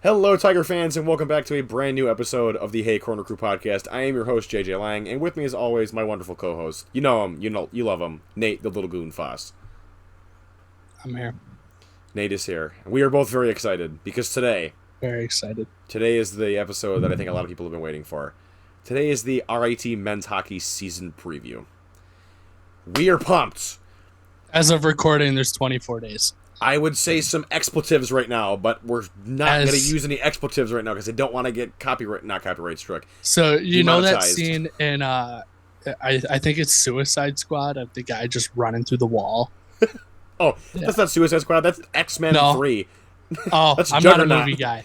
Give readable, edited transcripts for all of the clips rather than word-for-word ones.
Hello, Tiger fans, and welcome back to a brand new episode of the Hey Corner Crew podcast. I am your host, JJ Lang, and with me, as always, my wonderful co-host. You know him, you love him, Nate, the little goon Foss. I'm here. Nate is here. We are both very excited because Very excited. today is the episode that I think a lot of people have been waiting for. Today is the RIT men's hockey season preview. We are pumped. As of recording, there's 24 days. I would say some expletives right now, but we're not going to use any expletives right now because I don't want to get not copyright struck. So you know that Demonetized. scene in I think it's Suicide Squad of the guy just running through the wall. Oh, Yeah. That's not Suicide Squad. That's X-Men No. 3. Oh, That's I'm not a Juggernaut. movie guy.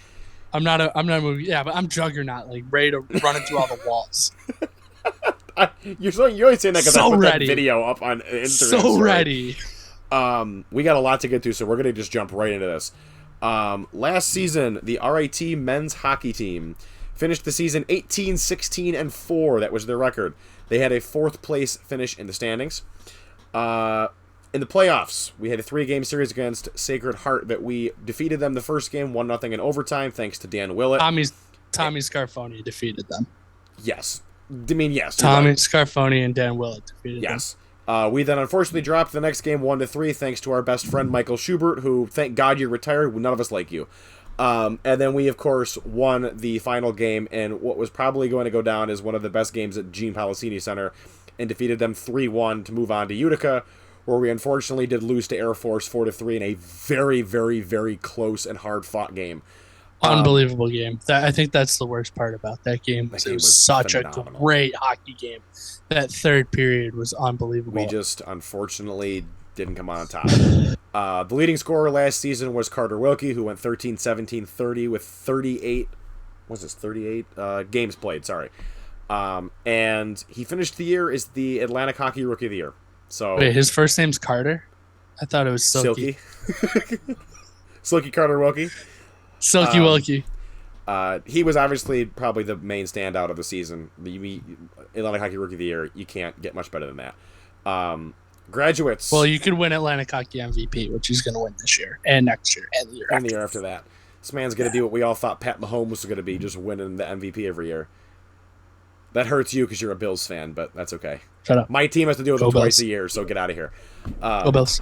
I'm not a movie. Yeah, but I'm Juggernaut, like ready to running through all the walls. You're always saying that because So I put ready. that video up on Instagram. So story. ready. We got a lot to get to, so we're going to just jump right into this. Last season, the RIT men's hockey team finished the season 18-16-4. That was their record. They had a 4th place finish in the standings. In the playoffs, we had a 3-game series against Sacred Heart that we defeated them the first game 1-0 in overtime thanks to Dan Willett. Tommy Scarfoni defeated them. Yes. I mean, yes. Tommy Scarfoni and Dan Willett defeated them. Yes. We then unfortunately dropped the next game 1-3 thanks to our best friend Michael Schubert, who, thank God you retired. None of us like you. And then we, of course, won the final game in what was probably going to go down as one of the best games at Gene Policini Center and defeated them 3-1 to move on to Utica, where we unfortunately did lose to Air Force 4-3 in a very, very, very close and hard-fought game. Unbelievable game. I think that's the worst part about that game. That It game was was such phenomenal. a great hockey game. That third period was unbelievable. We just, unfortunately, didn't come on top. The leading scorer last season was Carter Wilkie, who went 13-17-30 with 38 games played, sorry. And he finished the year as the Atlantic Hockey Rookie of the Year. So Wait, his first name's Carter? I thought it was Silky. Silky Carter Wilkie. Silky Wilkie. He was obviously probably the main standout of the season. The Atlantic Hockey Rookie of the Year. You can't get much better than that. Graduates. Well, you could win Atlantic Hockey MVP, which he's going to win this year and next year and the year and after. the year after that. This man's going to do what we all thought Pat Mahomes was going to be, just winning the MVP every year. That hurts you because you're a Bills fan, but that's okay. Shut up. My team has to deal with Go them twice Bills. a year, so get out of here. Go Bills.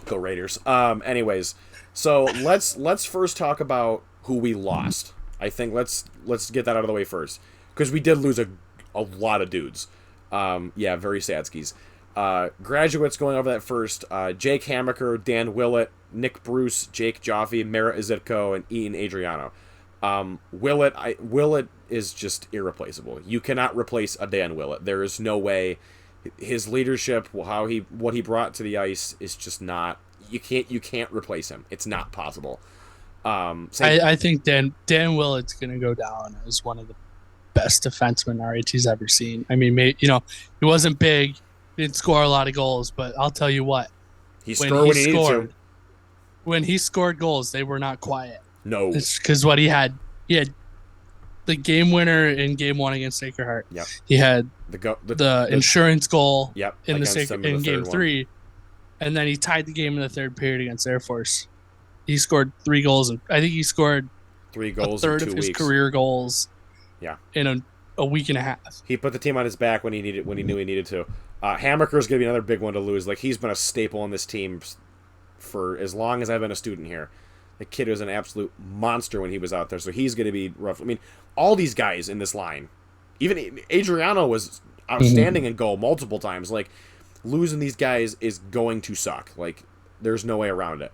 Go Raiders. Anyways, so let's first talk about who we lost. I think let's get that out of the way first, because we did lose a lot of dudes. Yeah, very sad skis. Graduates going over that first. Jake Hamaker, Dan Willett, Nick Bruce, Jake Joffe, Mara Izitko, and Ian Adriano. Willett is just irreplaceable. You cannot replace a Dan Willett. There is no way. His leadership, what he brought to the ice is just not. You can't replace him. It's not possible. I think Dan Willett's going to go down as one of the best defensemen RIT's ever seen. I mean, he wasn't big, didn't score a lot of goals, but I'll tell you what. He scored when he needed to. When he scored goals, they were not quiet. No. It's because what he had the game winner in game 1 against Sacred Heart. Yep. He had The the insurance goal Yep. in against them in the game third one. 3, and then he tied the game in the third period against Air Force. He scored 3 goals, and I think he scored 3 goals a third in 2 of his weeks. career goals. Yeah. In a week and a half. He put the team on his back when he knew he needed to. Hamaker's gonna be another big one to lose. Like, he's been a staple in this team for as long as I've been a student here. The kid was an absolute monster when he was out there, so he's gonna be rough. I mean, all these guys in this line, even Adriano was outstanding in goal multiple times. Like, losing these guys is going to suck. Like, there's no way around it.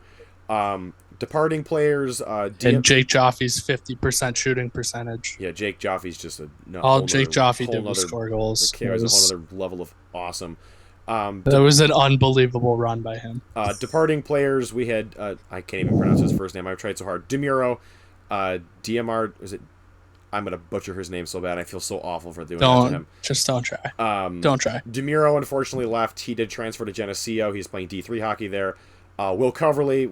Departing players, And Jake Joffe's 50% shooting percentage. yeah, Jake Joffe's just All Jake Joffe did was score goals. The kid was a whole other level of awesome. That was an unbelievable run by him. Departing players, we had I can't even pronounce his first name. I've tried so hard. Demuro, DMR. Is it? I'm gonna butcher his name so bad. I feel so awful for doing that to him. Don't try. Don't try. Demuro unfortunately left. He did transfer to Geneseo. He's playing D3 hockey there. Will Coverley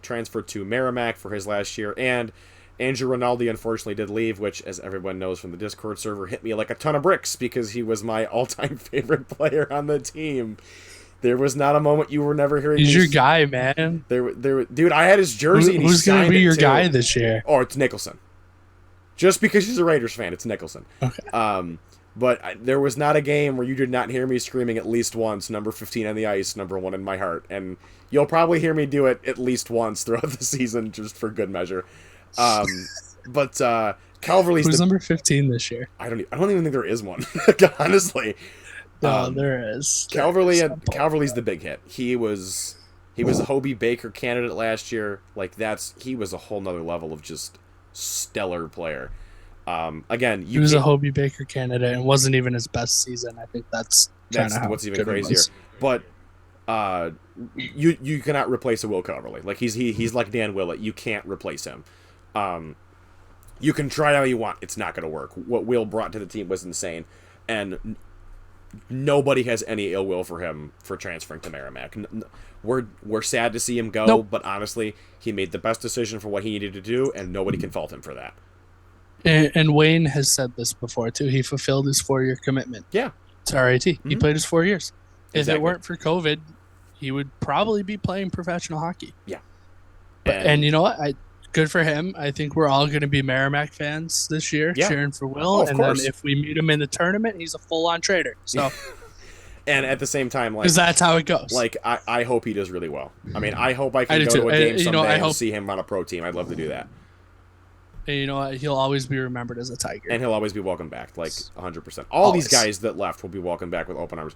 transferred to Merrimack for his last year, and Andrew Rinaldi unfortunately did leave, which, as everyone knows from the Discord server, hit me like a ton of bricks because he was my all-time favorite player on the team. There was not a moment you were never hearing. He's your guy, man. Dude, I had his jersey. And who's going to be your too. guy this year? Oh, it's Nicholson. Just because he's a Raiders fan, it's Nicholson. Okay. But there was not a game where you did not hear me screaming at least once, number 15 on the ice, number 1 in my heart. And you'll probably hear me do it at least once throughout the season, just for good measure. But Calverley's who's number 15 this year? I don't even think there is one, honestly. No, there is. Calverley's the big hit. He was a Hobie Baker candidate last year. Like he was a whole nother level of just stellar player. Again, he was a Hobie Baker candidate and wasn't even his best season. I think that's what's even crazier. But you cannot replace a Will Calverley. Like he's like Dan Willett. You can't replace him. You can try how you want. It's not going to work. What Will brought to the team was insane, and nobody has any ill will for him for transferring to Merrimack. We're sad to see him go, nope. But honestly, he made the best decision for what he needed to do, and nobody can fault him for that. And Wayne has said this before too. He fulfilled his 4-year commitment. Yeah, to RIT. Mm-hmm. He played his 4 years. If it weren't for COVID, he would probably be playing professional hockey. Yeah, and you know what? Good for him. I think we're all going to be Merrimack fans this year, cheering for Will. And course. Then if we meet him in the tournament, he's a full-on trader. So, and at the same time, because that's how it goes. Like I hope he does really well. I mean, I hope I can go to a game someday and see him on a pro team. I'd love to do that. And you know what? He'll always be remembered as a Tiger. And he'll always be welcomed back, like 100%. All these guys that left will be welcomed back with open arms.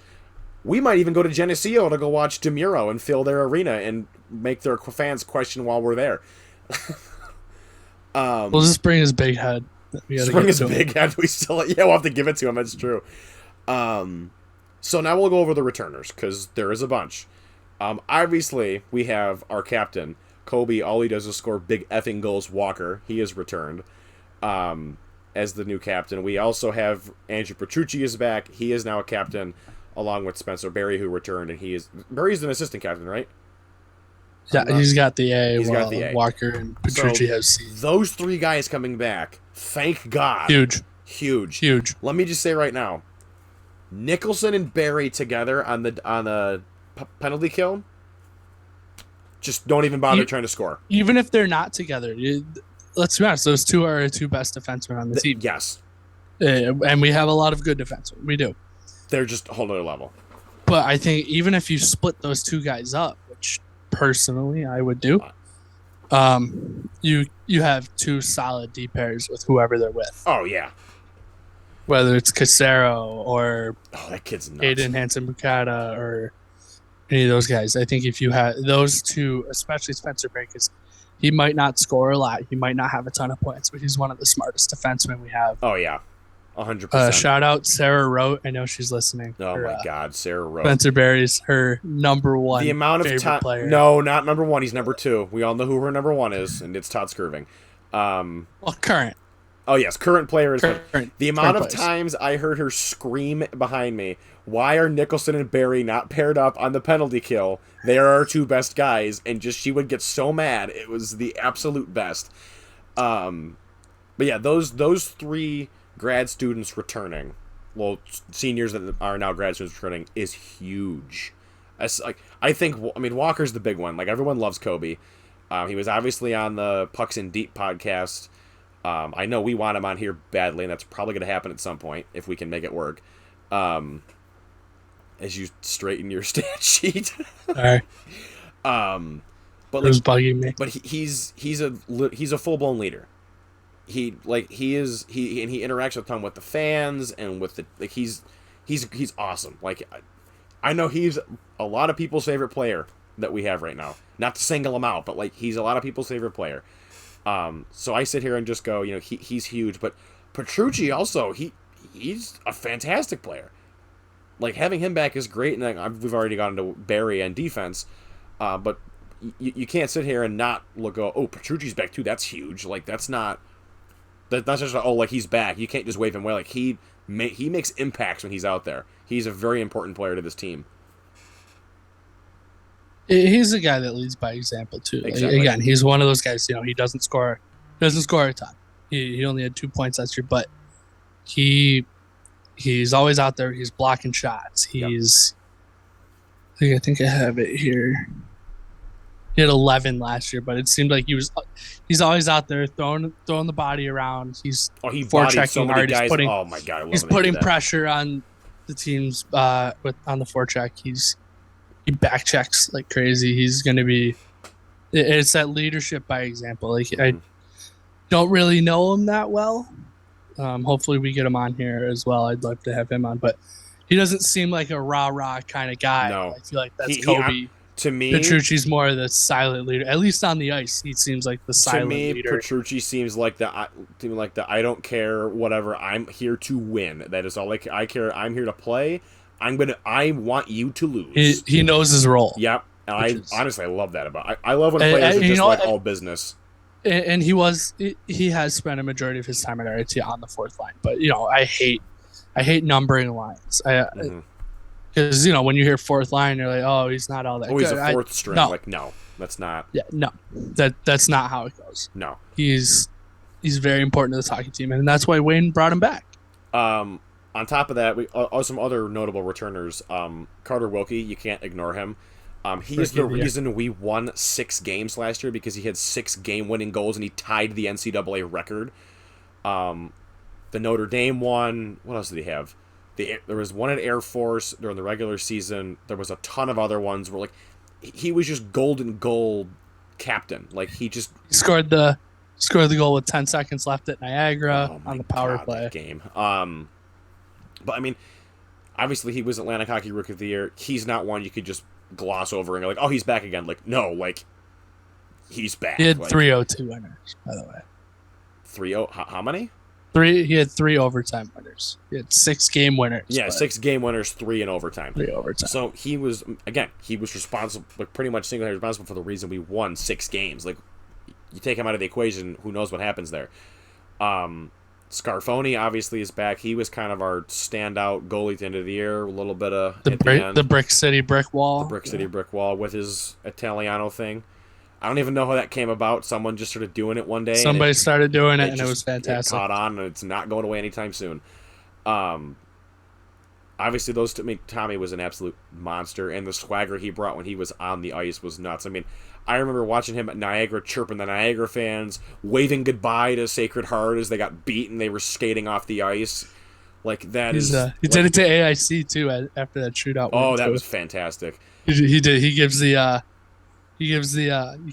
We might even go to Geneseo to go watch DeMuro and fill their arena and make their fans question while we're there. We'll just bring his big head. Bring his big head. We'll have to give it to him. That's true. So now we'll go over the returners, because there is a bunch. Obviously, we have our captain, Kobe. All he does is score big effing goals. Walker, he is returned as the new captain. We also have Andrew Petrucci is back. He is now a captain, along with Spencer Berry, who returned, and Berry's an assistant captain, right? Yeah, he's got the A. He's got the A. Walker and Petrucci has C. Those 3 guys coming back, thank God. Huge. Let me just say right now, Nicholson and Berry together on the penalty kill, just don't even bother trying to score. Even if they're not together, let's be honest, those 2 are our 2 best defensemen on the team. Yes. And we have a lot of good defensemen. We do. They're just a whole other level. But I think even if you split those 2 guys up, which personally I would do, you have 2 solid D pairs with whoever they're with. Oh, yeah. Whether it's Casero or that kid's nuts. Aiden Hansen-Bukata or any of those guys. I think if you have those 2, especially Spencer Berry, because he might not score a lot, he might not have a ton of points, but he's one of the smartest defensemen we have. Oh, yeah. 100%. Shout out Sarah Rote. I know she's listening. Oh, my God. Sarah Rote. Spencer Berry's her number 1 the amount of time player. No, not number 1. He's number 2. We all know who her number 1 is, and it's Todd Skirving. Well, current. Oh, yes. Current player is the amount of players. times I heard her scream behind me, why are Nicholson and Berry not paired up on the penalty kill? They are our 2 best guys, and just she would get so mad. It was the absolute best. But yeah, those 3 grad students returning, well, seniors that are now grad students returning, is huge. I mean, Walker's the big one. Like, everyone loves Kobe. He was obviously on the Pucks in Deep podcast. I know we want him on here badly, and that's probably going to happen at some point if we can make it work. As you straighten your stat sheet. All right. But it was bugging me. But he's a full blown leader. He interacts a ton with the fans and with he's awesome. Like, I know he's a lot of people's favorite player that we have right now. Not to single him out, but like, he's a lot of people's favorite player. So I sit here and just go, he's huge. But Petrucci also, he's a fantastic player. Like, having him back is great, and we've already gotten to Barry and defense. But you can't sit here and not oh, Petrucci's back too. That's huge. Like, that's just like, he's back. You can't just wave him away. Like, he makes impacts when he's out there. He's a very important player to this team. He's a guy that leads by example too. Exactly. Again, he's one of those guys. He doesn't score a ton. He only had 2 points last year, but he's always out there. He's blocking shots. He's I think I have it here. He had 11 last year, but it seemed like he's always out there throwing the body around. He's he forechecking so many hard. guys. Oh my god, I love he's putting pressure on the teams on the forecheck. He back checks like crazy. He's going to be. It's that leadership by example. Like I don't really know him that well. Hopefully we get him on here as well. I'd love to have him on, but he doesn't seem like a rah kind of guy. No, I feel like that's Kobe. To me, Petrucci's more of the silent leader. At least on the ice, he seems like the silent leader. To me, Petrucci seems like the I don't care, whatever. I'm here to win. That is all I care. I'm here to play. I want you to lose. He knows his role. Yep. And honestly, I love that about. I love when players are just like all business. And he has spent a majority of his time at RIT on the fourth line. But I hate numbering lines. Because, when you hear fourth line, you're like, oh, he's not all that good. He's a fourth string. No. Like, no, that's not. Yeah, no. That's not how it goes. No. He's very important to this hockey team, and that's why Wayne brought him back. On top of that, we some other notable returners. Carter Wilkie, you can't ignore him. He's the reason we won 6 games last year because he had 6 game-winning goals, and he tied the NCAA record. The Notre Dame one. What else did he have? There was one at Air Force during the regular season. There was a ton of other ones where he was just golden goal captain. Like he scored the goal with 10 seconds left at Niagara on the power play that game. But I mean, obviously he was Atlantic Hockey Rookie of the Year. He's not one you could just gloss over and go like, oh, he's back again. Like no, like he's back. He had 3-0-2 winners, by the way. 3-0. How many? He had 3 overtime winners. He had 6 game winners. Yeah, 6 game winners, 3 in overtime. 3 overtime. So he was responsible, like pretty much single-handedly responsible for the reason we won 6 games. Like you take him out of the equation, who knows what happens there. Scarfoni obviously is back. He was kind of our standout goalie at the end of the year. A little bit of the Brick City brick wall. The Brick City brick wall with his Italiano thing. I don't even know how that came about. Someone just started doing it one day. Somebody started doing it, and it was fantastic. It caught on, and it's not going away anytime soon. Obviously, Tommy was an absolute monster, and the swagger he brought when he was on the ice was nuts. I mean, I remember watching him at Niagara, chirping the Niagara fans, waving goodbye to Sacred Heart as they got beat and they were skating off the ice. Like that he did it to AIC too after that shootout. Oh, that was fantastic. He did. He gives the. He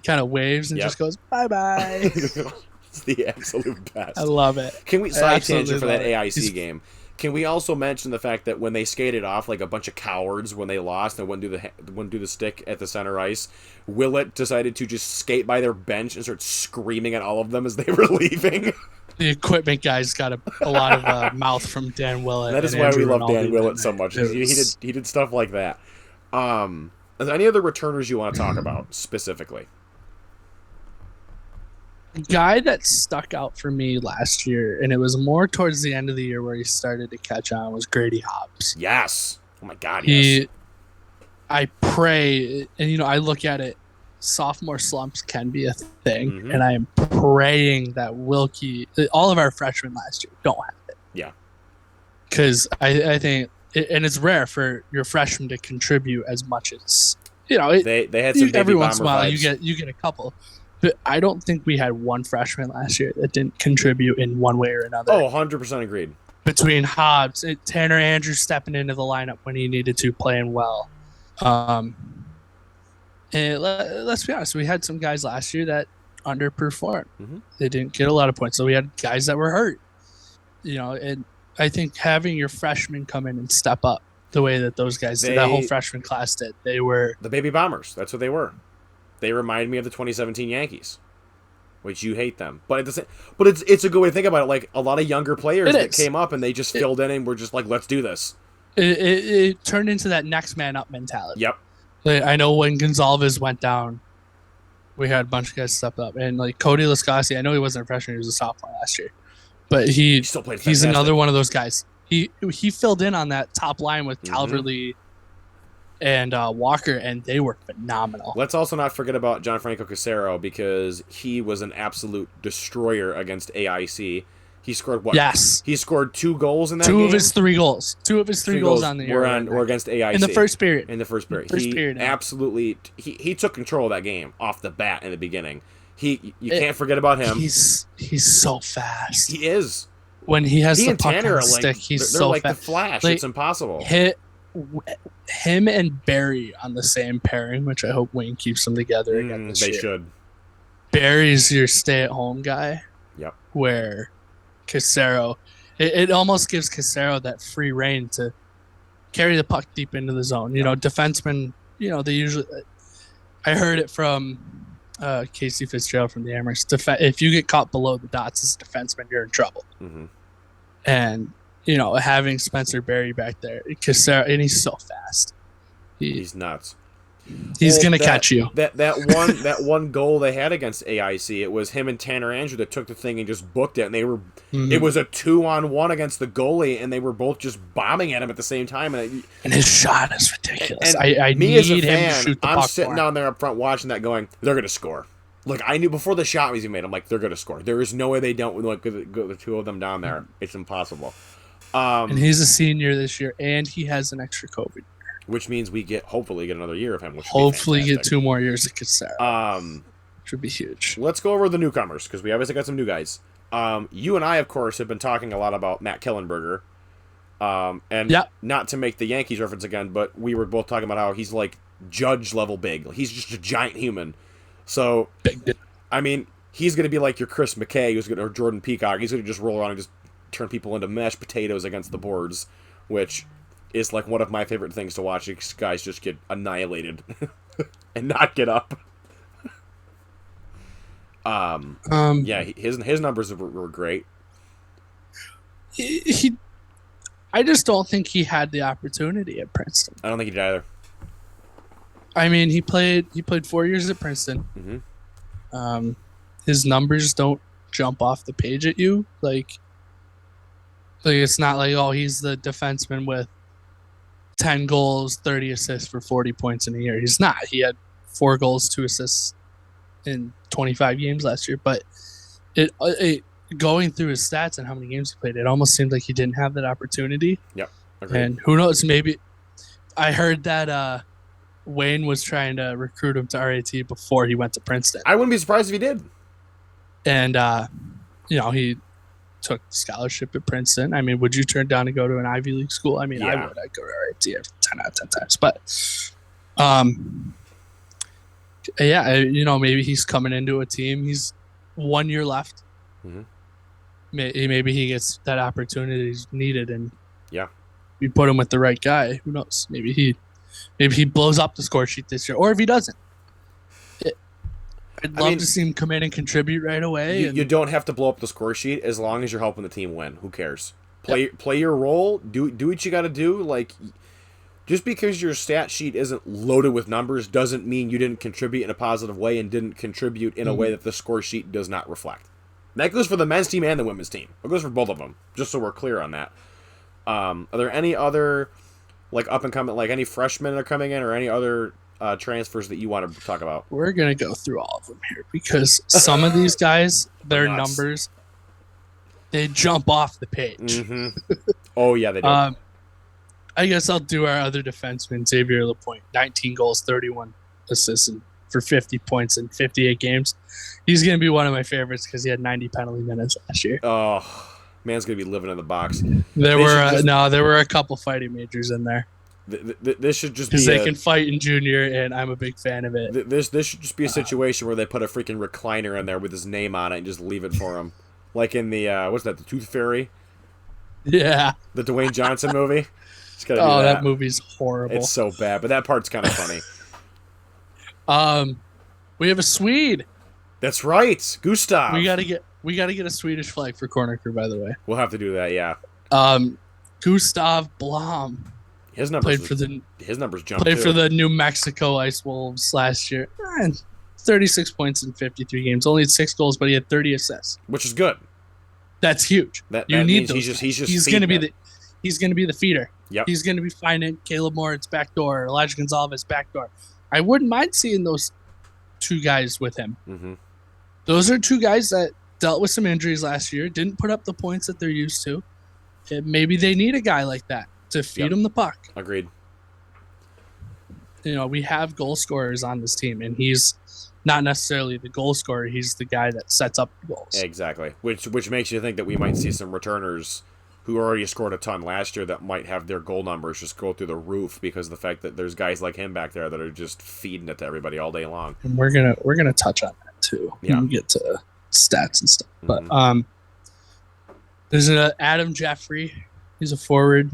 kind of waves and just goes, bye-bye. It's the absolute best. I love it. Can we side tangent for that AIC game? Can we also mention the fact that when they skated off like a bunch of cowards when they lost and wouldn't do the stick at the center ice, Willett decided to just skate by their bench and start screaming at all of them as they were leaving? The equipment guys got a lot of mouth from Dan Willett. That is why we love Dan Willett so much. He did stuff like that. Are there any other returners you want to talk about specifically? A guy that stuck out for me last year, and it was more towards the end of the year where he started to catch on, was Grady Hobbs. Yes. Oh my God, yes. I pray, and I look at it, sophomore slumps can be a thing, and I am praying that Wilkie, all of our freshmen last year, don't have it. Yeah. Because I think... And it's rare for your freshmen to contribute as much as they had some every once in a while vibes. you get a couple, but I don't think we had one freshman last year that didn't contribute in one way or another. 100% agreed. Between Hobbs, Tanner Andrews stepping into the lineup when he needed to, playing well, and let's be honest, we had some guys last year that underperformed. They didn't get a lot of points, so we had guys that were hurt. And I think having your freshmen come in and step up the way that those guys did, that whole freshman class did, they were... The baby bombers. That's what they were. They remind me of the 2017 Yankees, which you hate them. But it's a good way to think about it. Like, a lot of younger players that came up and they just filled in and were just like, let's do this. It turned into that next man up mentality. Yep. I know when Gonzalez went down, we had a bunch of guys step up. And, Cody Lascasi, I know he wasn't a freshman, he was a sophomore last year. But he still played he's another one of those guys. He filled in on that top line with Calverley and Walker, and they were phenomenal. Let's also not forget about Gianfranco Casero because he was an absolute destroyer against AIC. He scored what? Yes. He scored 2 goals in that game? 2 of his 3 goals. 2 of his 3 goals on the year. Were against AIC. In the first period. In the first period. Absolutely... He took control of that game off the bat in the beginning. You can't forget about him. He's so fast. He is. When he has the and puck Tanner on are the stick, he's they're so like fast. The Flash. Like, it's impossible. Him and Barry on the same pairing, which I hope Wayne keeps them together again this year. They should. Barry's your stay-at-home guy. Yep. Where Casero, it almost gives Casero that free reign to carry the puck deep into the zone. You know, defensemen, you know, they usually... I heard it from Casey Fitzgerald from the Amherst. If you get caught below the dots as a defenseman, you're in trouble. Mm-hmm. And, you know, having Spencer Barry back there, Casero, and he's so fast. He's nuts. He's gonna catch you. That one goal they had against AIC, it was him and Tanner Andrew that took the thing and just booked it, and they were. Mm-hmm. It was a 2-on-1 against the goalie, and they were both just bombing at him at the same time. And his shot is ridiculous. I need him to shoot the puck. I'm sitting down there up front watching that, going, "They're gonna score." Like, I knew before the shot was even made. I'm like, "They're gonna score." There is no way they don't. Like the 2 of them down there, it's impossible. And he's a senior this year, and he has an extra COVID. Which means we hopefully get another year of him. Which hopefully get 2 more years of Casero. Which would be huge. Let's go over the newcomers, because we obviously got some new guys. You and I, of course, have been talking a lot about Matt Killenberger. Not to make the Yankees reference again, but we were both talking about how he's like Judge level big. He's just a giant human. So, I mean, he's going to be like your Chris McKay, or Jordan Peacock. He's going to just roll around and just turn people into mashed potatoes against the boards, which is like one of my favorite things to watch. These guys just get annihilated and not get up. His numbers were great. I just don't think he had the opportunity at Princeton. I don't think he did either. I mean, he played 4 years at Princeton. Mm-hmm. His numbers don't jump off the page at you. Like it's not like, oh, he's the defenseman with 10 goals, 30 assists for 40 points in a year. He's not. He had 4 goals, 2 assists in 25 games last year. But it going through his stats and how many games he played, it almost seemed like he didn't have that opportunity. Yep. Agreed. And who knows? Maybe I heard that Wayne was trying to recruit him to RAT before he went to Princeton. I wouldn't be surprised if he did. And he took scholarship at Princeton. I mean, would you turn down to go to an Ivy League school? I mean, yeah. I would. I'd go to RIT 10 out of 10 times. But, maybe he's coming into a team. He's 1 year left. Mm-hmm. Maybe he gets that opportunity he's needed, and we put him with the right guy. Who knows? Maybe he blows up the score sheet this year, or if he doesn't. I'd love to see him come in and contribute right away. You don't have to blow up the score sheet as long as you're helping the team win. Who cares? Play your role. Do what you got to do. Like, just because your stat sheet isn't loaded with numbers doesn't mean you didn't contribute in a positive way and didn't contribute in a way that the score sheet does not reflect. And that goes for the men's team and the women's team. It goes for both of them, just so we're clear on that. Are there any other, like, up and coming, like any freshmen that are coming in, or any other transfers that you want to talk about? We're going to go through all of them here, because some of these guys, their numbers, they jump off the page. Mm-hmm. Oh, yeah, they do. I guess I'll do our other defenseman, Xavier Lapointe. 19 goals, 31 assists for 50 points in 58 games. He's going to be one of my favorites because he had 90 penalty minutes last year. Oh, man's going to be living in the box. There were a couple fighting majors in there. This should just be because they can fight in junior, and I'm a big fan of it. This should just be a situation where they put a freaking recliner in there with his name on it and just leave it for him, like in the what's that? The Tooth Fairy? Yeah, the Dwayne Johnson movie. It's gotta be that movie's horrible. It's so bad, but that part's kind of funny. We have a Swede. That's right, Gustav. We gotta get a Swedish flag for Corner Crew, by the way. We'll have to do that, yeah. Gustav Blom. His numbers jumped. Played for the New Mexico Ice Wolves last year. 36 points in 53 games. Only had 6 goals, but he had 30 assists, which is good. That's huge. You need those. He's going to be the feeder. Yep. He's going to be finding Caleb Moritz backdoor, Elijah Gonzalez backdoor. I wouldn't mind seeing those 2 guys with him. Mm-hmm. Those are 2 guys that dealt with some injuries last year, didn't put up the points that they're used to. Maybe they need a guy like that to feed them the puck. Agreed. We have goal scorers on this team, and he's not necessarily the goal scorer. He's the guy that sets up the goals. Exactly. Which makes you think that we might see some returners who already scored a ton last year that might have their goal numbers just go through the roof because of the fact that there's guys like him back there that are just feeding it to everybody all day long. And we're gonna touch on that too when we get to stats and stuff. Mm-hmm. But there's Adam Jeffrey. He's a forward.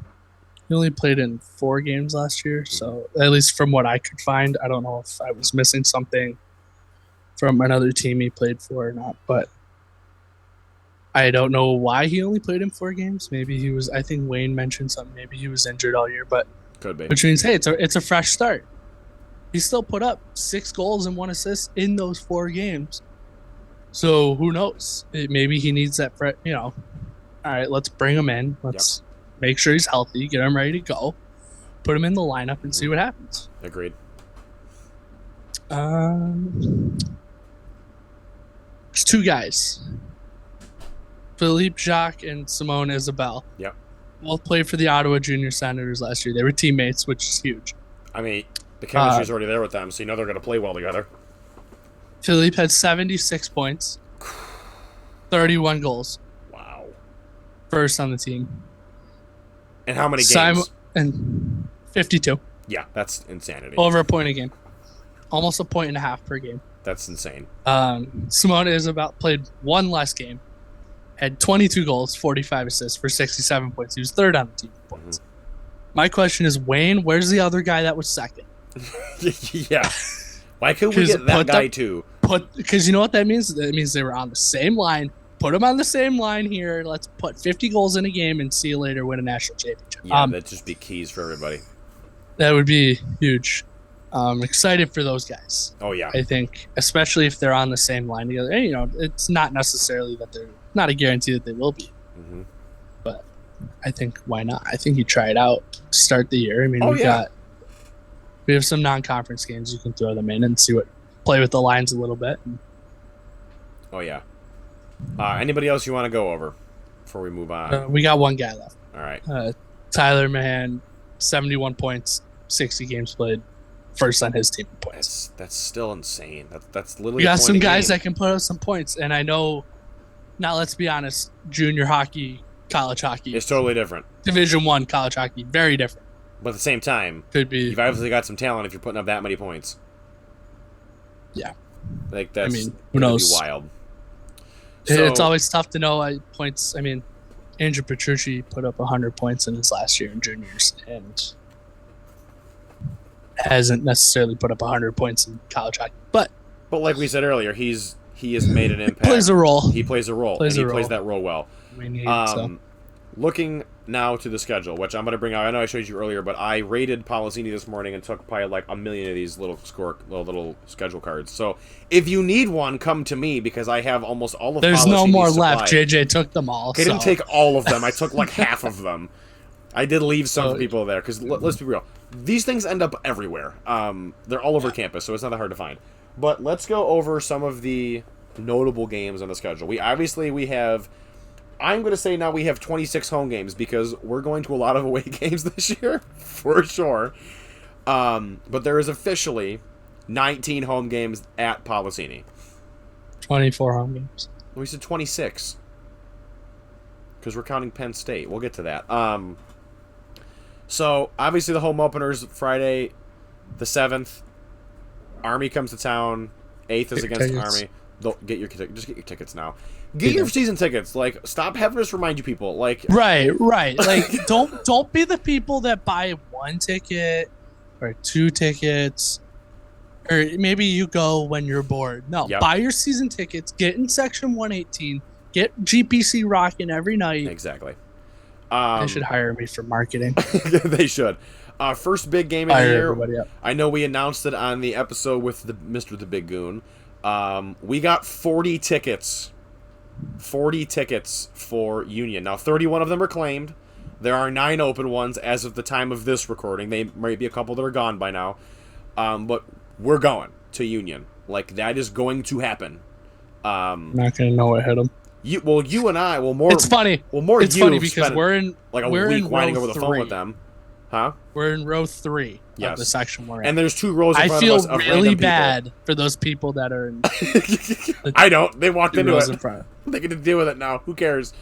He only played in 4 games last year, so at least from what I could find, I don't know if I was missing something from another team he played for or not, but I don't know why he only played in 4 games. Maybe he was. I think Wayne mentioned something. Maybe he was injured all year, but could be. Which means, hey, it's a fresh start. He still put up 6 goals and 1 assist in those 4 games. So who knows? Maybe he needs that. All right, let's bring him in. Let's make sure he's healthy. Get him ready to go. Put him in the lineup and see what happens. Agreed. There's 2 guys. Philippe Jacques and Simone Isabelle. Yep. Both played for the Ottawa Junior Senators last year. They were teammates, which is huge. I mean, the chemistry's already there with them, so they're going to play well together. Philippe had 76 points, 31 goals. Wow. First on the team. And how many games? And 52. Yeah, that's insanity. Over a point a game. Almost a point and a half per game. That's insane. Simone Isabelle played 1 less game. Had 22 goals, 45 assists for 67 points. He was 3rd on the team in points. Mm-hmm. My question is, Wayne, where's the other guy that was 2nd? Yeah. Why couldn't we get that guy too? Because you know what that means? That means they were on the same line. Put them on the same line here. Let's put 50 goals in a game and see you later win a national championship. Yeah, that'd just be keys for everybody. That would be huge. Excited for those guys. Oh, yeah. I think, especially if they're on the same line together. And, it's not necessarily that they're not a guarantee that they will be. Mm-hmm. But I think why not? I think you try it out, start the year. I mean, we have some non-conference games you can throw them in and play with the lines a little bit. Oh, yeah. Anybody else you want to go over before we move on? We got 1 guy left. All right. Tyler Mahan, 71 points, 60 games played, first on his team in points. That's still insane. That's literally. We got some guys that can put up some points, and I know. Now, let's be honest. Junior hockey, college hockey, it's totally different. Division I college hockey, very different. But at the same time, you've obviously got some talent if you're putting up that many points. Yeah, that's who knows? Be wild. It's always tough to know points. I mean, Andrew Petrucci put up 100 points in his last year in juniors, and hasn't necessarily put up 100 points in college hockey. But like we said earlier, he has made an impact. Plays a role. He plays a role. Plays that role well. We need Looking now to the schedule, which I'm going to bring out. I know I showed you earlier, but I rated Polizini this morning and took probably like a million of these little schedule cards. So if you need one, come to me because I have almost all of. There's no more left. JJ took them all. I didn't take all of them. I took like half of them. I did leave some for people there because let's be real. These things end up everywhere. They're all over campus, so it's not that hard to find. But let's go over some of the notable games on the schedule. We have. I'm going to say now we have 26 home games because we're going to a lot of away games this year, for sure. But there is officially 19 home games at Polizini. 24 home games. We said 26 because we're counting Penn State. We'll get to that. So obviously the home openers Friday, the 7th. Army comes to town. 8th is against Army. Get your tickets now. Get your season tickets. Like, stop having us remind you people. Like, right. Like, don't be the people that buy 1 ticket or 2 tickets, or maybe you go when you're bored. No, buy your season tickets. Get in section 118. Get GPC rocking every night. Exactly. They should hire me for marketing. They should. First big game of the year. I know we announced it on the episode with Mr. the Big Goon. We got 40 tickets. 40 tickets for Union. Now, 31 of them are claimed. There are 9 open ones as of the time of this recording. They might be a couple that are gone by now. But we're going to Union. Like, that is going to happen. I'm not gonna know what hit them. You and I, more. It's funny. It's funny because we're in like a we're week in whining row over the phone with them, huh? We're in row 3 of the section we're in. And there's 2 rows in front of us. I feel really bad for those people that are in. I don't. They walked into it. In front. They get to deal with it now. Who cares?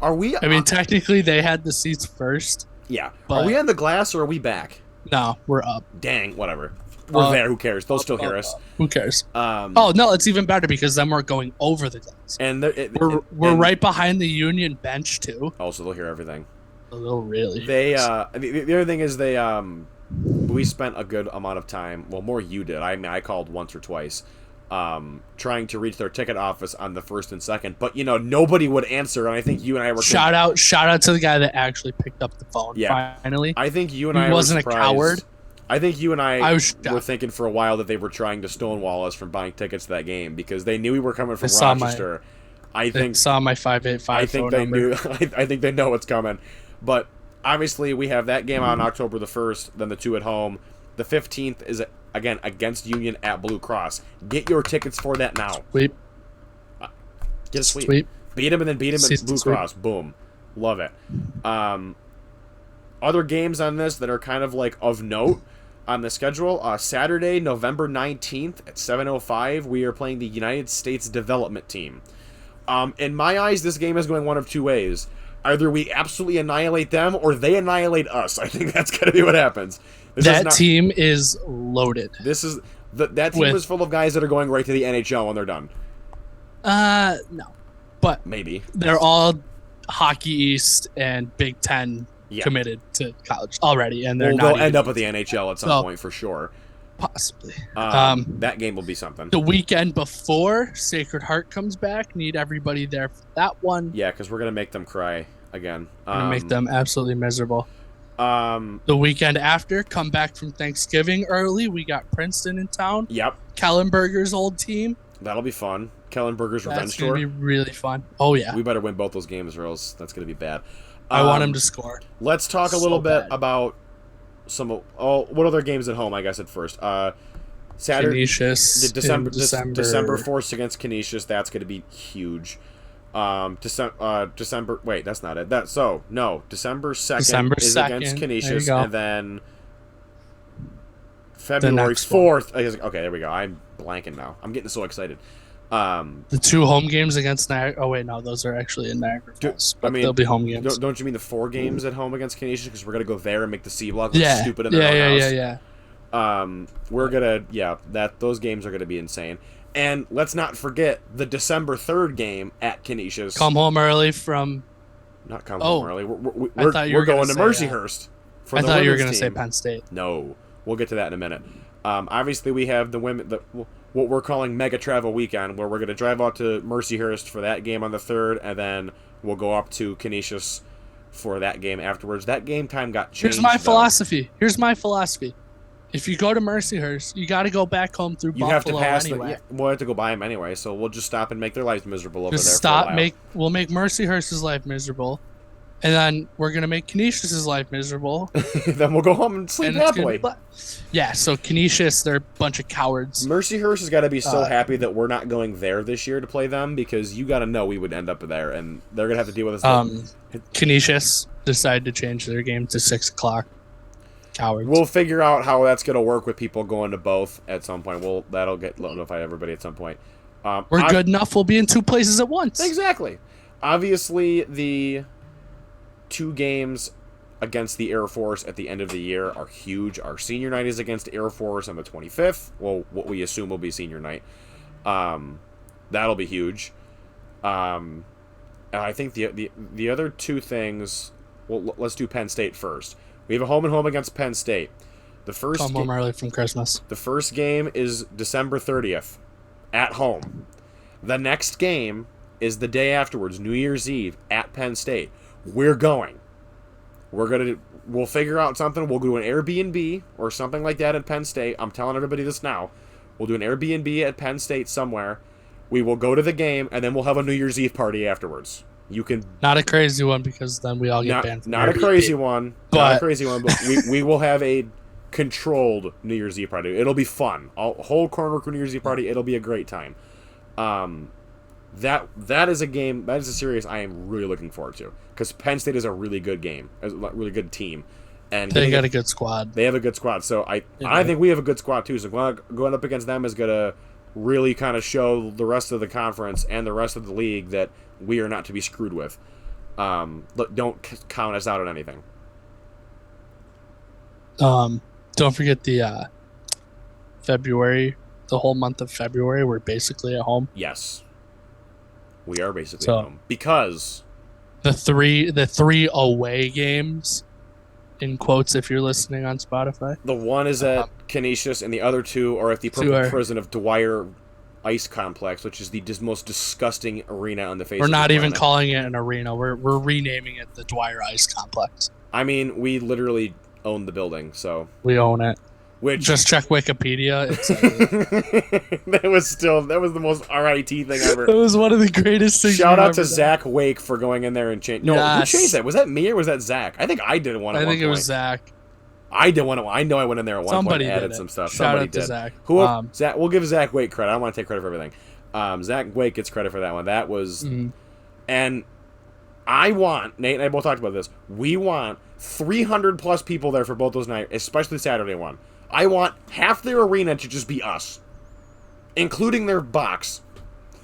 Are we? I mean, technically, they had the seats first. Yeah. Are we on the glass or are we back? No, we're up. Dang, whatever. We're there. Who cares? They'll still hear us. Who cares? Oh no, it's even better because then we're going over the glass. And we're right behind the Union bench too. Also, they'll hear everything. They'll really. The other thing is we spent a good amount of time. Well, more you did. I mean, I called once or twice, trying to reach their ticket office on the 1st and 2nd. But nobody would answer, and I think you and I were shout out to the guy that actually picked up the phone. Yeah, finally. I think you and I wasn't were surprised. a coward. I think you and I were thinking for a while that they were trying to stonewall us from buying tickets to that game because they knew we were coming from Rochester. They saw my 585. I think they knew. I think they know what's coming. But obviously, we have that game on October the 1st, then the 2 at home. The 15th is, again, against Union at Blue Cross. Get your tickets for that now. Sweep. Get a sweep. Beat them and then beat them at Blue Cross. Boom. Love it. Other games on this that are kind of like of note on the schedule. Saturday, November 19th at 7:05, we are playing the United States Development Team. In my eyes, this game is going one of 2 ways. Either we absolutely annihilate them or they annihilate us. I think that's going to be what happens. That team is loaded. That team is full of guys that are going right to the NHL when they're done. No. But maybe. They're all Hockey East and Big Ten committed to college already. And they'll end up at the NHL at some point for sure. Possibly. That game will be something. The weekend before Sacred Heart comes back, need everybody there for that one. Yeah, because we're going to make them cry again. We're going to make them absolutely miserable. The weekend after, come back from Thanksgiving early. We got Princeton in town. Yep. Kellenberger's old team. That'll be fun. Kellenberger's revenge tour. That's going to be really fun. Oh, yeah. We better win both those games or else that's going to be bad. I want him to score. Let's talk a little bit about what other games at home, I guess, at first. Saturday, Canisius December 4th against Canisius. That's going to be huge. December. Wait, that's not it. December 2nd is against Canisius, and then February 4th. Okay, there we go. I'm blanking now. I'm getting so excited. The 2 home games against Niagara. Oh wait, no, those are actually in Niagara Falls. But they'll be home games. Don't you mean the 4 games at home against Canisius? Because we're gonna go there and make the C block look stupid in their own house. Yeah. We're gonna those games are gonna be insane. And let's not forget the December 3rd game at Canisius. Come home early from. Not come home early. We're going to Mercyhurst. I thought you were gonna say Penn State. No, we'll get to that in a minute. Obviously, we have the women. What we're calling Mega Travel Weekend, where we're going to drive out to Mercyhurst for that game on the 3rd, and then we'll go up to Canisius for that game afterwards. That game time got changed. Here's my philosophy. If you go to Mercyhurst, you got to go back home through Buffalo have to pass anyway. We'll have to go by them anyway, so we'll just stop and make their lives miserable over there. We'll make Mercyhurst's life miserable, and then we're gonna make Canisius's life miserable. Then we'll go home and sleep happily. Yeah, so Canisius, they're a bunch of cowards. Mercyhurst has got to be so happy that we're not going there this year to play them, because you got to know we would end up there, and they're gonna have to deal with us. Canisius decided to change their game to 6:00. Cowards. We'll figure out how that's going to work with people going to both at some point. That'll get notified everybody at some point. We're good enough. We'll be in 2 places at once. Exactly. Obviously, the 2 games against the Air Force at the end of the year are huge. Our senior night is against Air Force on the 25th. Well, what we assume will be senior night. That'll be huge. And I think the other 2 things. Well, let's do Penn State first. We have a home and home against Penn State. Come home early from Christmas. The first game is December 30th at home. The next game is the day afterwards, New Year's Eve at Penn State. We're going. We'll figure out something. We'll do an Airbnb or something like that at Penn State. I'm telling everybody this now. We'll do an Airbnb at Penn State somewhere. We will go to the game, and then we'll have a New Year's Eve party afterwards. You can not a crazy one, because then we all get banned. Not a crazy one, but we will have a controlled New Year's Eve party. It'll be fun. A whole corner New Year's Eve party. It'll be a great time. that is a game, that is a series I am really looking forward to, because Penn State is a really good game, a really good team, and they got a good squad. They have a good squad, so I think we have a good squad too. So going up against them is gonna really kind of show the rest of the conference and the rest of the league that we are not to be screwed with. Don't count us out on anything. Don't forget the February, the whole month of February, we're basically at home. Yes, we are basically at home because the three away games, in quotes, if you're listening on Spotify. The one is at Canisius, and the other two are at the Purple Prison of Dwyer Ice Complex, which is the most disgusting arena on the face. We're of the not planet. even calling it an arena. We're renaming it the Dwyer Ice Complex. I mean, we literally own the building, so we own it. Which just check Wikipedia. that was the most RIT thing ever. It was one of the greatest things. Shout out to Zach Wake for going in there and changing. No, yes. Who changed that? Was that me or was that Zach? I think I did one. I think it was Zach. I did one. I know I went in there at one Somebody point and added did some stuff. Shout Somebody out did. To Zach. Who? Zach. We'll give Zach Wake credit. I don't want to take credit for everything. Zach Wake gets credit for that one. That was, and I want Nate and I both talked about this. We want 300 plus people there for both those nights, especially Saturday one. I want half their arena to just be us, including their box.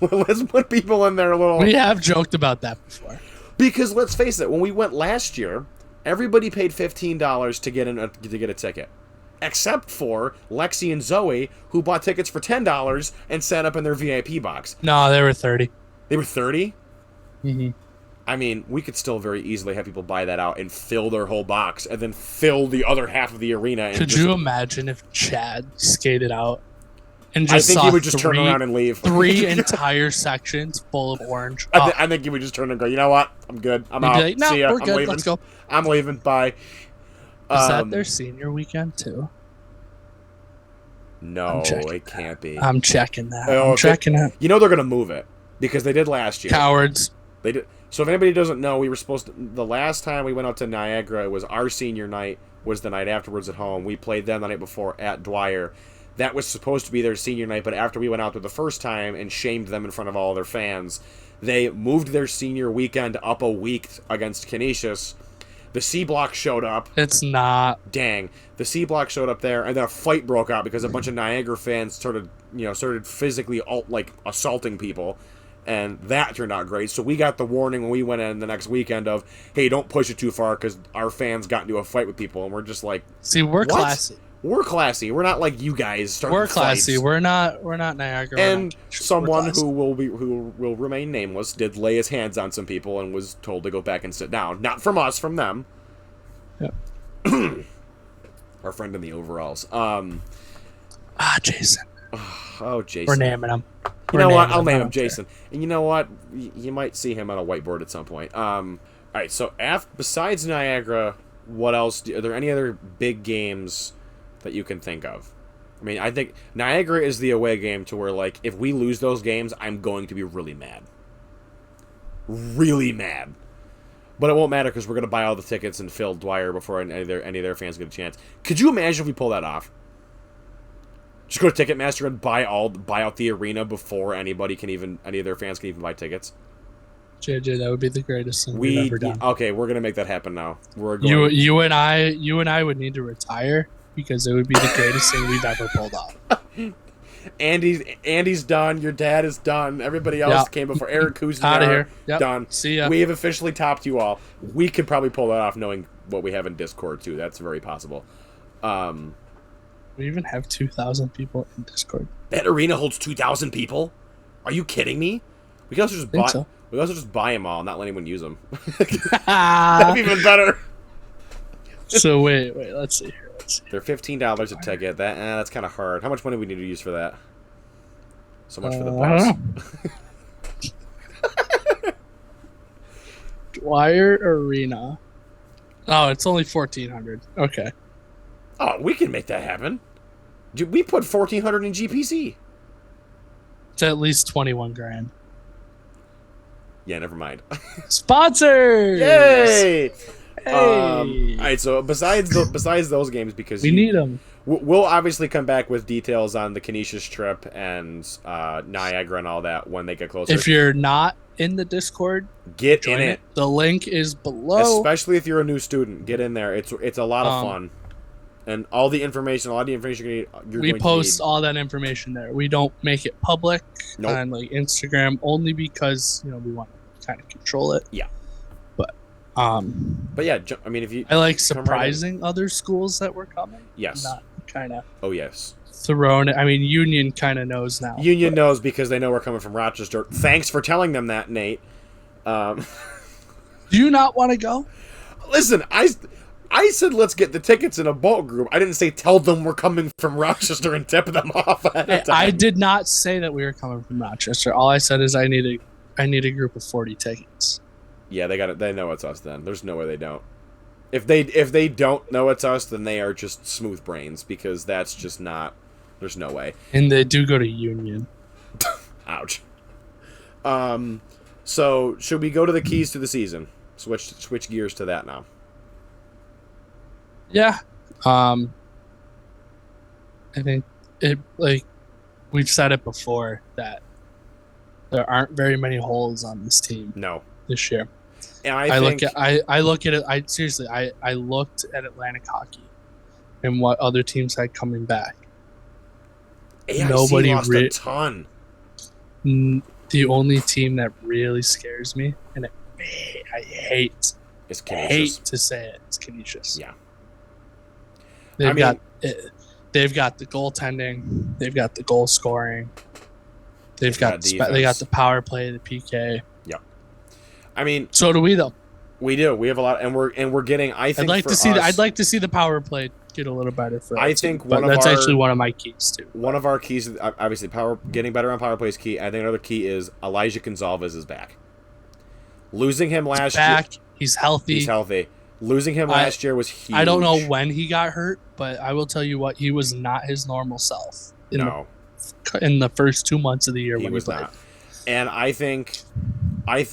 Let's put people in their little... We have joked about that before. Because let's face it, when we went last year, everybody paid $15 to get a ticket. Except for Lexi and Zoe, who bought tickets for $10 and sat up in their VIP box. No, they were 30. They were 30? Mm-hmm. I mean, we could still very easily have people buy that out and fill their whole box and then fill the other half of the arena. And could you imagine if Chad skated out and just I think he would just turn around and leave. 3 entire sections full of orange. I think he would just turn and go, you know what? I'm good. I'm out. Like, no, see ya. We're good. Leaving. Let's go. I'm leaving. Bye. Is that their senior weekend too? No, it can't be. I'm checking that. I'm checking it. You know they're going to move it because they did last year. Cowards. They did. So if anybody doesn't know, we were supposed to... The last time we went out to Niagara, it was our senior night, was the night afterwards at home. We played them the night before at Dwyer. That was supposed to be their senior night, but after we went out there the first time and shamed them in front of all their fans, they moved their senior weekend up a week against Canisius. The C Block showed up. It's not. Dang. The C Block showed up there, and then a fight broke out because a bunch of Niagara fans started physically assaulting people. And that turned out great. So we got the warning when we went in the next weekend of, hey, don't push it too far because our fans got into a fight with people. And we're just like... See, we're classy. We're classy. We're not like you guys. We're classy. Fights. We're not Niagara. And someone who will remain nameless did lay his hands on some people and was told to go back and sit down. Not from us, from them. Yep. Our friend in the overalls. Jason. Oh, Jason. We're naming him. You know what? I'll name him Jason. And you know what? You might see him on a whiteboard at some point. All right, so besides Niagara, what else? Are there any other big games that you can think of? I mean, I think Niagara is the away game to where, like, if we lose those games, I'm going to be really mad. Really mad. But it won't matter because we're going to buy all the tickets and fill Dwyer before any of their fans get a chance. Could you imagine if we pull that off? Just go to Ticketmaster and buy out the arena before any of their fans can even buy tickets. JJ, that would be the greatest thing we've ever done. Okay, we're gonna make that happen now. You and I would need to retire because it would be the greatest thing we've ever pulled off. Andy's done. Your dad is done. Everybody else came before. Eric Kuzma out of here. Done. See ya. We have officially topped you all. We could probably pull that off, knowing what we have in Discord too. That's very possible. We even have 2,000 people in Discord. That arena holds 2,000 people? Are you kidding me? We can also just buy them all, and not let anyone use them. That'd be even better. So wait, let's see here. They're $15 a ticket. That's kind of hard. How much money we need to use for that? So much for the bus. Dwyer Arena. Oh, it's only 1,400. Okay. Oh, we can make that happen. Dude, we put 1,400 in GPC. It's at least 21 grand. Yeah, never mind. Sponsors! Yay! Hey. All right, so besides those games, because we need them. We'll obviously come back with details on the Canisius trip and Niagara and all that when they get closer. If you're not in the Discord, get in it. The link is below. Especially if you're a new student, get in there. It's a lot of fun, and a lot of the information you're going to need. We post all that information there. We don't make it public on like Instagram only because we want to kind of control it. Yeah. But yeah, I mean, if you I like surprising other schools that were coming. Yes. Not kind of. Oh yes. Thrown. I mean, Union kind of knows now. Union knows because they know we're coming from Rochester. Thanks for telling them that, Nate. Do you not want to go? Listen, I said let's get the tickets in a bulk group. I didn't say tell them we're coming from Rochester and tip them off. I did not say that we were coming from Rochester. All I said is I need a group of 40 tickets. Yeah, they got it. They know it's us. Then there's no way they don't. If they don't know it's us, then they are just smooth brains because that's just not. There's no way. And they do go to Union. Ouch. So should we go to the keys to the season? Switch gears to that now. Yeah. I think it we've said it before that there aren't very many holes on this team. No. This year. And I look at it. I looked at Atlantic hockey and what other teams had coming back. AIC nobody lost a ton. The only team that really scares me, and I hate to say it, it's Canisius. Yeah. They've got the goaltending, they've got the goal scoring, they've got the power play, the PK. Yeah. I mean, so do we though. We do. We have a lot, and we're getting. I think I'd like to see the power play get a little better for. I think that's actually one of my keys too. One of our keys, obviously, getting better on power play is key. I think another key is Elijah Gonzalez is back. Losing him last year, he's healthy. He's healthy. Losing him last year was huge. I don't know when he got hurt, but I will tell you what, he was not his normal self. In the first 2 months of the year when he played. Not. And I think I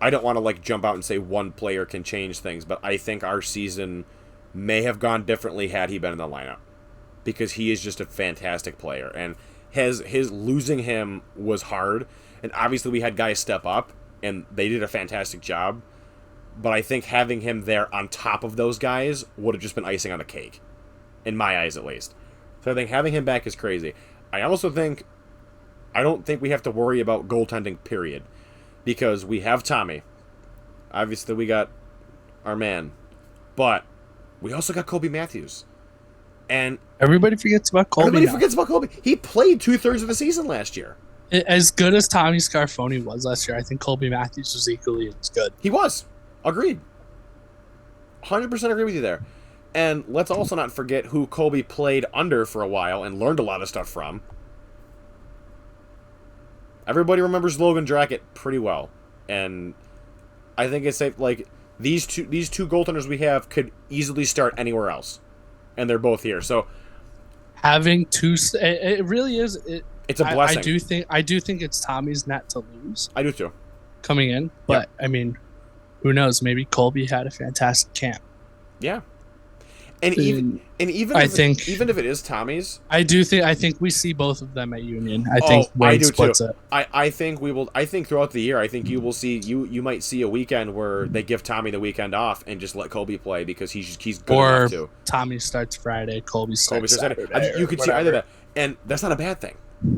don't want to jump out and say one player can change things, but I think our season may have gone differently had he been in the lineup, because he is just a fantastic player, and his losing him was hard, and obviously we had guys step up and they did a fantastic job, but I think having him there on top of those guys would have just been icing on the cake, in my eyes at least. So I think having him back is crazy. I don't think we have to worry about goaltending, period. Because we have Tommy. Obviously, we got our man. But we also got Colby Matthews. And everybody forgets about Colby. He played 2/3 of the season last year. As good as Tommy Scarfoni was last year, I think Colby Matthews was equally as good. He was. Agreed. 100% agree with you there. And let's also not forget who Colby played under for a while and learned a lot of stuff from. Everybody remembers Logan Drackett pretty well, and I think it's safe. These two goaltenders we have could easily start anywhere else, and they're both here. So having two, it really is. It's a blessing. I do think it's Tommy's net to lose. I do too. Coming in, but I mean, who knows? Maybe Colby had a fantastic camp. Yeah. Even if it is Tommy's, I think we see both of them at Union. I think Wade splits it. I think we will. I think throughout the year, I think you will see you might see a weekend where they give Tommy the weekend off and just let Colby play because he's good enough to. Tommy starts Friday, Colby starts Saturday. You could see either that, and that's not a bad thing.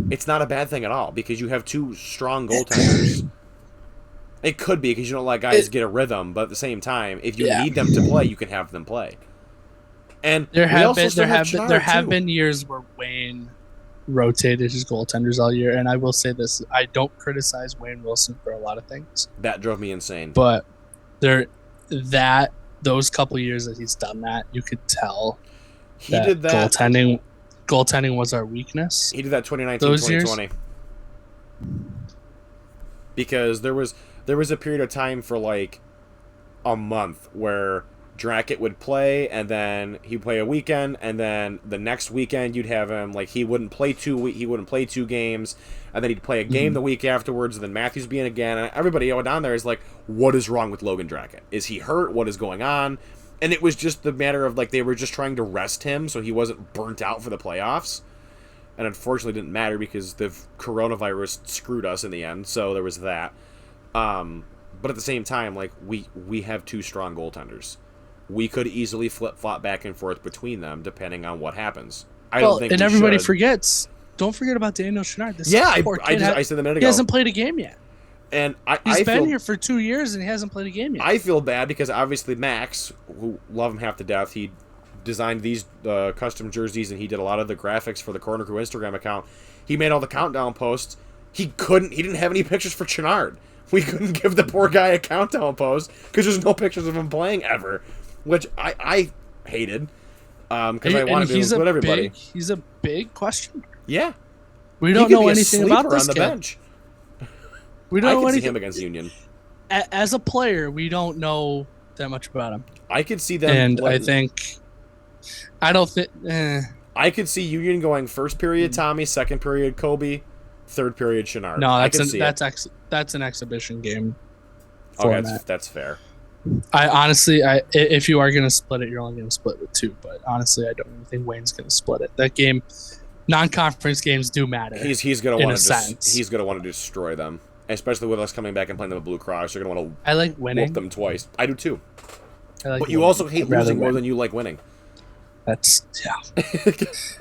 It's not a bad thing at all because you have two strong goaltenders. It could be because you don't let guys get a rhythm, but at the same time, if you need them to play, you can have them play. And there have been years where Wayne rotated his goaltenders all year, and I will say this: I don't criticize Wayne Wilson for a lot of things. That drove me insane. But those couple years that he's done that, you could tell he did that. Goaltending was our weakness. He did that 2019-2020 because there was a period of time for a month where Drackett would play, and then he'd play a weekend, and then the next weekend you'd have him he wouldn't play 2 games, and then he'd play a game the week afterwards, and then Matthews be in again, and everybody down there is like, what is wrong with Logan Drackett? Is he hurt? What is going on? And it was just the matter of, like, they were just trying to rest him so he wasn't burnt out for the playoffs. And unfortunately it didn't matter because the coronavirus screwed us in the end, so there was that. But at the same time, like, we have 2 strong goaltenders. We could easily flip-flop back and forth between them depending on what happens. I don't think everybody forgets. Don't forget about Daniel Chenard. I said a minute ago. He hasn't played a game yet. And He's been here for 2 years and he hasn't played a game yet. I feel bad because obviously Max, who love him half to death, he designed these custom jerseys and he did a lot of the graphics for the Corner Crew Instagram account. He made all the countdown posts. He didn't have any pictures for Chenard. We couldn't give the poor guy a countdown post because there's no pictures of him playing ever, which I hated because I wanted to include everybody. He's a big question. Yeah. We don't know anything about this on the kid. Bench. We don't know anything. See him against Union. As a player, we don't know that much about him. I could see them, and I don't think. I could see Union going first period Tommy, second period Kobe, third period Chenard. No, that's an exhibition game. Okay, that's fair. I honestly, if you are going to split it, you're only going to split with 2. But honestly, I don't even think Wayne's going to split it. That game, non-conference games do matter. He's going to want to destroy them. Especially with us coming back and playing them at Blue Cross, you're going to want to I like winning. whoop them twice. I do too. But you also hate losing more than you like winning. That's, yeah.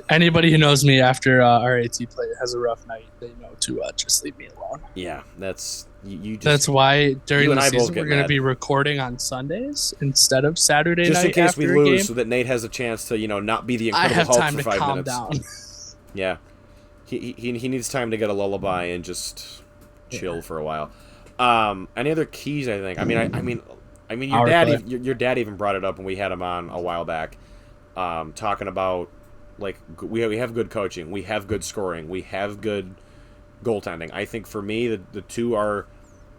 Anybody who knows me after RAT play has a rough night, they know to just leave me alone. Yeah, that's... That's why during the season we're going to be recording on Sundays instead of Saturday night. Just in case we lose, game. so that Nate has a chance to, not be the Incredible Hulk for 5 minutes. Down. Yeah, he needs time to get a lullaby and just chill for a while. Any other keys? I think. I mean, your dad even brought it up when we had him on a while back, talking about like we have good coaching, we have good scoring, we have good goaltending. I think for me, the 2 are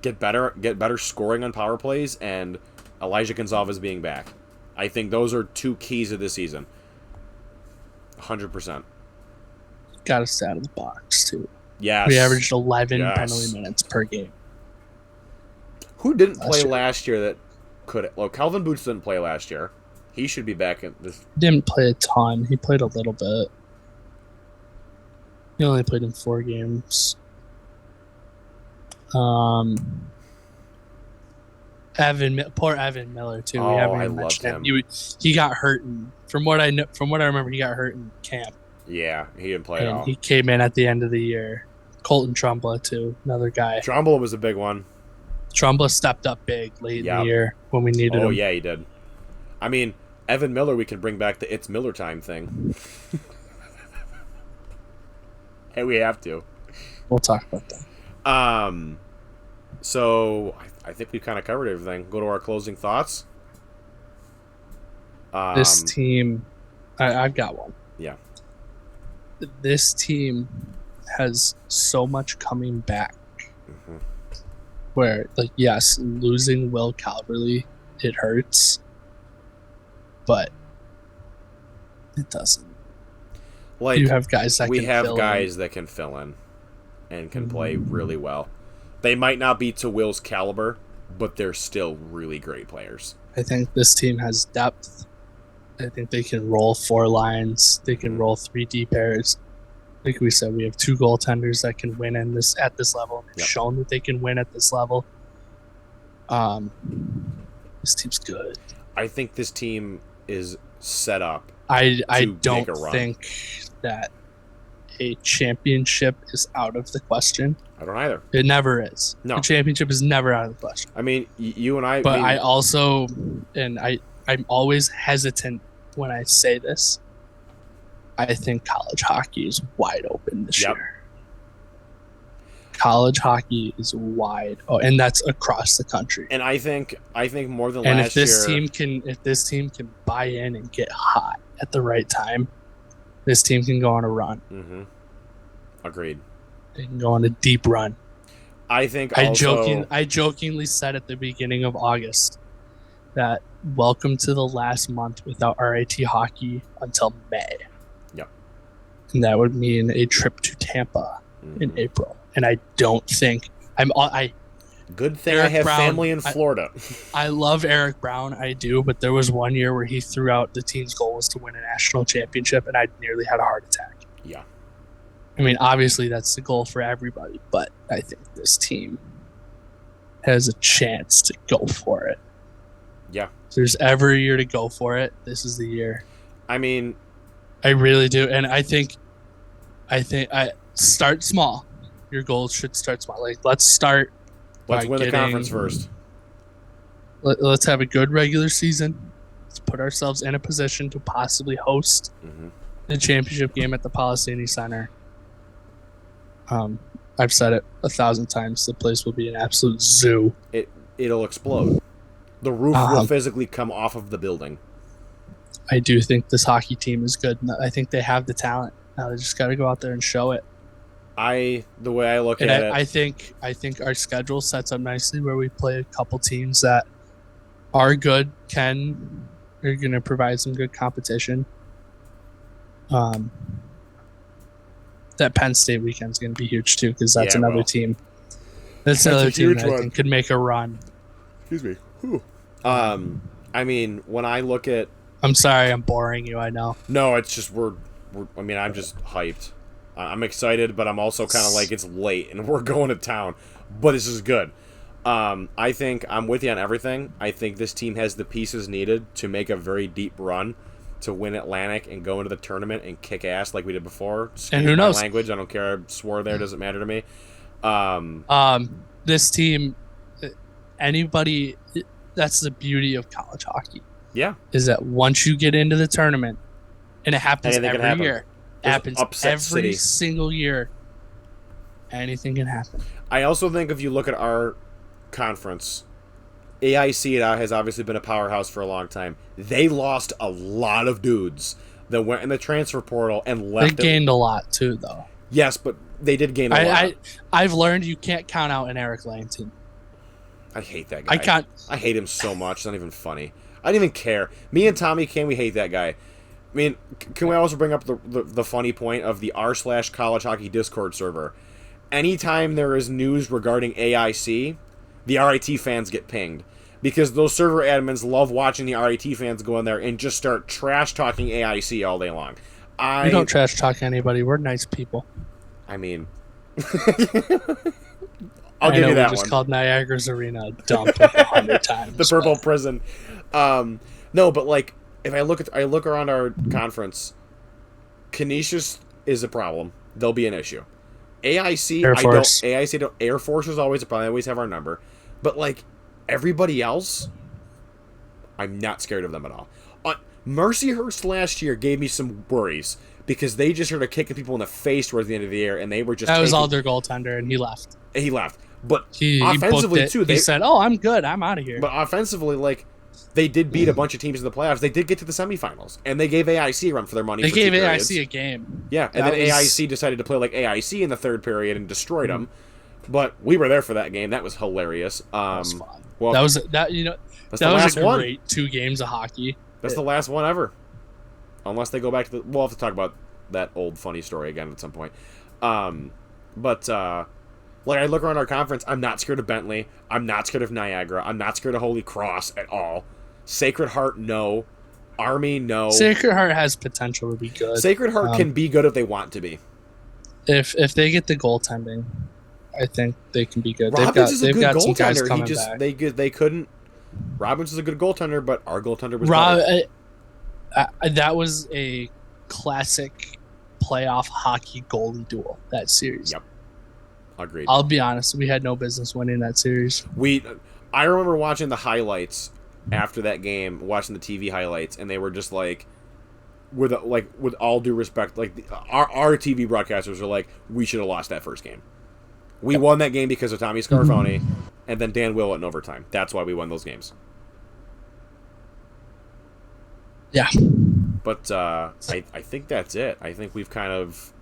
get better scoring on power plays and Elijah Gonzalez being back. I think those are 2 keys of this season. 100%. Got us out of the box too. Yes. We averaged 11 penalty minutes per game. Who didn't play last year that could? Well, Calvin Boots didn't play last year. He should be back in this. Didn't play a ton. He played a little bit. He only played in 4 games. Poor Evan Miller too. Oh, I loved him. He got hurt, from what I remember, he got hurt in camp. Yeah, he didn't play at all. He came in at the end of the year. Colton Trumba too, another guy. Trumba was a big one. Trumba stepped up big late in the year when we needed him. Oh yeah, he did. I mean, Evan Miller, we can bring back the "It's Miller Time" thing. Hey, we have to. We'll talk about that. So I think we've kind of covered everything. Go to our closing thoughts. This team, I've got one. Yeah. This team has so much coming back. Mm-hmm. Where, like, yes, losing Will Calverley, it hurts, but it doesn't. Like, you have guys that that can fill in and can play really well. They might not be to Will's caliber, but they're still really great players. I think this team has depth. I think they can roll 4 lines. They can roll 3 deep pairs. Like we said, we have 2 goaltenders that can win at this level. They've shown that they can win at this level. This team's good. I think this team is set up. I don't think that a championship is out of the question. I don't either. It never is. No. A championship is never out of the question. I mean, you and I... But I also... And I'm always hesitant when I say this. I think college hockey is wide open this year. College hockey is wide. Oh, and that's across the country. And I think more than and last year... if this team can buy in and get hot at the right time, this team can go on a run. Mm-hmm. Agreed. They can go on a deep run. I think I jokingly said at the beginning of August that welcome to the last month without RIT hockey until May. Yep. And that would mean a trip to Tampa in April. And I don't think Good thing I have family in Florida. I love Eric Brown, I do, but there was one year where he threw out the team's goal was to win a national championship, and I nearly had a heart attack. Yeah. I mean, obviously that's the goal for everybody, but I think this team has a chance to go for it. Yeah. If there's ever a year to go for it, this is the year. I mean, I really do, and I think I start small. Your goals should start small. Like, let's win the conference first. Let's have a good regular season. Let's put ourselves in a position to possibly host the championship game at the Policini Center. I've said it 1,000 times. The place will be an absolute zoo. It'll explode. The roof will physically come off of the building. I do think this hockey team is good. I think they have the talent. Now they just got to go out there and show it. The way I look at it, I think our schedule sets up nicely where we play a couple teams that are good, are going to provide some good competition. That Penn State weekend is going to be huge too, because that's another team. That's another team that I think could make a run. Excuse me. Whew. I mean, when I look at, I'm sorry, I'm boring you. I know. No, it's just I'm just hyped. I'm excited, but I'm also kind of like, it's late and we're going to town, but this is good. I think I'm with you on everything. I think this team has the pieces needed to make a very deep run to win Atlantic and go into the tournament and kick ass like we did before. And who knows? Language, I don't care. I swore there. Doesn't matter to me. This team, anybody. That's the beauty of college hockey. Yeah, is that once you get into the tournament, and it happens every year. Happens every single year. Anything can happen. I also think if you look at our conference, AIC has obviously been a powerhouse for a long time. They lost a lot of dudes that went in the transfer portal and left. They gained a lot too, though. Yes, but they did gain a lot. I've learned you can't count out an Eric Langton. I hate that guy. I hate him so much. It's not even funny. I don't even care. Me and Tommy Kane, we hate that guy. I mean, can we also bring up the funny point of the r/college hockey Discord server? Anytime there is news regarding AIC, the RIT fans get pinged. Because those server admins love watching the RIT fans go in there and just start trash-talking AIC all day long. We don't trash-talk anybody. We're nice people. I mean... I'll give you that one. We just called Niagara's Arena a dump like 100 times. The purple prison. No, but like, if I look around our conference, Canisius is a problem. They'll be an issue. AIC, Air Force is always a problem. They always have our number. But like, everybody else, I'm not scared of them at all. Mercyhurst last year gave me some worries because they just started kicking people in the face towards the end of the year, and they were just... That was all their goaltender, and he left. But offensively, too... He said, I'm good. I'm out of here. But offensively, like, they did beat a bunch of teams in the playoffs. They did get to the semifinals, and they gave AIC a run for their money. They gave AIC a game. Yeah, and then AIC decided to play like AIC in the third period and destroyed them. But we were there for that game. That was hilarious. That was fun. Well, that was a great 2 games of hockey. That's the last one ever. Unless they go back to we'll have to talk about that old funny story again at some point. Like, I look around our conference, I'm not scared of Bentley. I'm not scared of Niagara. I'm not scared of Holy Cross at all. Sacred Heart, no. Army, no. Sacred Heart has potential to be good. Sacred Heart can be good if they want to be. If they get the goaltending, I think they can be good. Robbins is a good goaltender. Some guys coming back. They couldn't. Robbins is a good goaltender, but our goaltender was that was a classic playoff hockey goalie duel, that series. Yep. Agreed. I'll be honest, we had no business winning that series. I remember watching the highlights after that game, watching the TV highlights, and they were just like, with all due respect, like our TV broadcasters are like, we should have lost that first game. We won that game because of Tommy Scarfoni and then Dan Willett in overtime. That's why we won those games. Yeah. But I think that's it. I think we've kind of...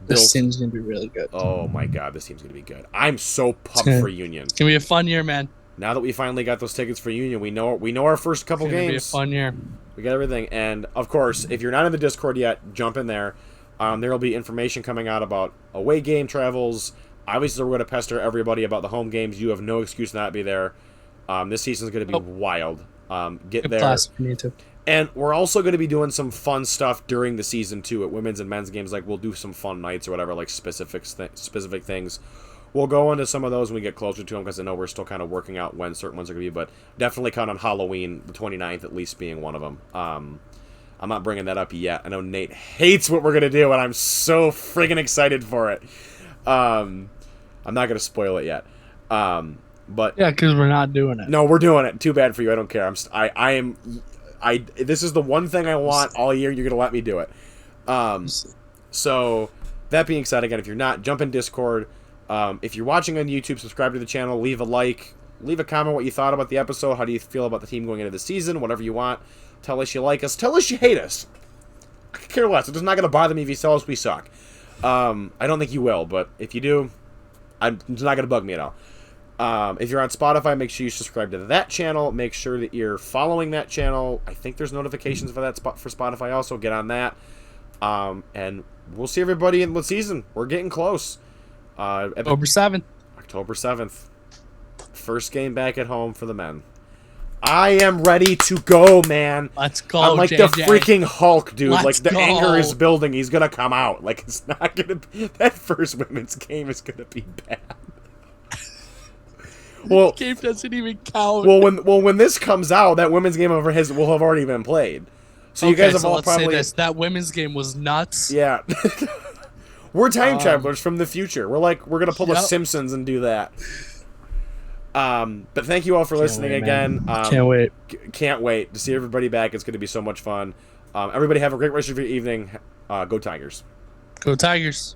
This team's going to be really good. Oh, my God. This team's going to be good. I'm so pumped for Union. It's going to be a fun year, man. Now that we finally got those tickets for Union, we know our first couple games. It's going to be a fun year. We got everything. And, of course, if you're not in the Discord yet, jump in there. There will be information coming out about away game travels, Obviously, we're going to pester everybody about the home games. You have no excuse not to be there. This season's going to be wild. Get there. Class if you need to. And we're also going to be doing some fun stuff during the season, too, at women's and men's games. Like, we'll do some fun nights or whatever, like specific things. We'll go into some of those when we get closer to them, because I know we're still kind of working out when certain ones are going to be. But definitely count on Halloween, the 29th, at least being one of them. I'm not bringing that up yet. I know Nate hates what we're going to do, and I'm so friggin' excited for it. I'm not going to spoil it yet. But yeah, because we're not doing it. No, we're doing it. Too bad for you. I don't care. This is the one thing I want all year. You're gonna let me do it. So that being said, again, if you're not, jump in Discord. If you're watching on YouTube, subscribe to the channel. Leave a like. Leave a comment what you thought about the episode. How do you feel about the team going into the season? Whatever you want. Tell us you like us. Tell us you hate us. I could care less. It's not gonna bother me if you tell us we suck. I don't think you will, but if you do, it's not gonna bug me at all. If you're on Spotify, make sure you subscribe to that channel. Make sure that you're following that channel. I think there's notifications for that for Spotify also. Get on that. And we'll see everybody in the season. We're getting close. October 7th. October 7th. First game back at home for the men. I am ready to go, man. Let's go, I'm like JJ. the freaking Hulk, dude. Let's like, the go. anger is building. He's going to come out. Like, it's not going to be... That first women's game is going to be bad. Well, the game doesn't even count. When this comes out, that women's game will have already been played. So you guys have all probably. Say this. That women's game was nuts. Yeah, we're time travelers from the future. We're gonna pull the Simpsons and do that. But thank you all for listening again. Can't wait. Can't wait to see everybody back. It's gonna be so much fun. Everybody have a great rest of your evening. Go Tigers. Go Tigers.